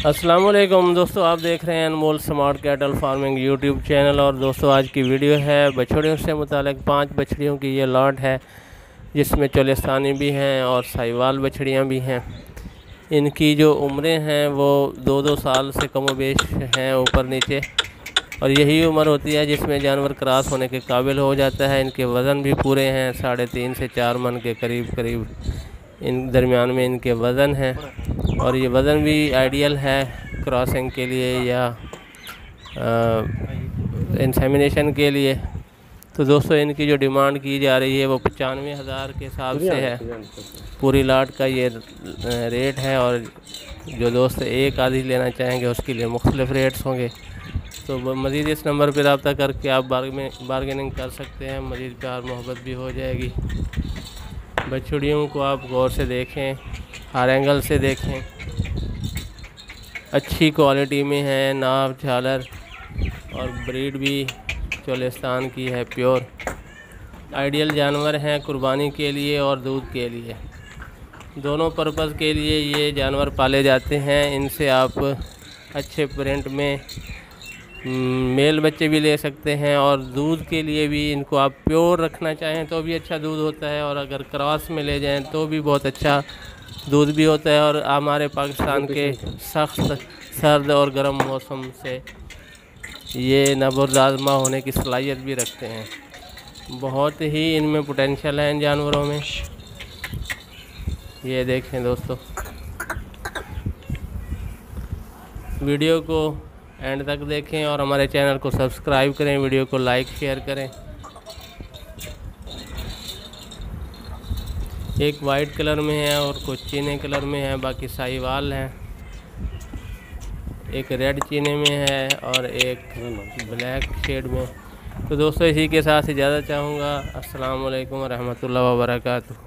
अस्सलाम वालेकुम दोस्तों, आप देख रहे हैं Anmol smart cattle farming YouTube channel. और दोस्तों आज की वीडियो है बछड़ियों से मुतालिक। 5 बछड़ियों की ये लॉट है जिसमें चोलिस्तानी भी हैं और साहिवाल बछड़ियाँ भी हैं। इनकी जो उम्रें हैं वो 2-2 साल से कम बेश हैं, ऊपर नीचे। और यही उम्र होती है जिसमें जानवर क्रॉस होने के काबिल हो जाता है। इनके वज़न भी पूरे हैं, 3.5 से 4 मन के करीब इन दरमियान में इनके वज़न हैं। और ये वज़न भी आइडियल है क्रॉसिंग के लिए या इंसेमिनेशन के लिए। तो दोस्तों इनकी जो डिमांड की जा रही है वो 95,000 के हिसाब से है। पूरी लाट का ये रेट है। और जो दोस्त एक आधी लेना चाहेंगे उसके लिए मुख्तलिफ़ रेट्स होंगे। तो मज़ीद इस नंबर पर रब्ता करके आप बार्गेनिंग कर सकते हैं, मज़ीद प्यार मोहब्बत भी हो जाएगी। बछड़ियों को आप गौर से देखें, हर एंगल से देखें, अच्छी क्वालिटी में है, नाप झालर और ब्रीड भी चोलिस्तान की है, प्योर आइडियल जानवर हैं कुर्बानी के लिए और दूध के लिए। दोनों पर्पज़ के लिए ये जानवर पाले जाते हैं। इनसे आप अच्छे प्रिंट में मेल बच्चे भी ले सकते हैं। और दूध के लिए भी इनको आप प्योर रखना चाहें तो भी अच्छा दूध होता है, और अगर क्रॉस में ले जाएं तो भी बहुत अच्छा दूध भी होता है। और हमारे पाकिस्तान के सख्त सर्द और गर्म मौसम से ये नबुर्दाज़मा होने की सलाहियत भी रखते हैं। बहुत ही इनमें पोटेंशियल है इन जानवरों में। ये देखें दोस्तों, वीडियो को एंड तक देखें और हमारे चैनल को सब्सक्राइब करें, वीडियो को लाइक शेयर करें। एक वाइट कलर में है और कुछ चीने कलर में है, बाकी साहिवाल हैं। एक रेड चीने में है और एक ब्लैक शेड में। तो दोस्तों इसी के साथ इजाज़त चाहूँगा। अस्सलाम वालेकुम रहमतुल्लाहि व बरकातुहू।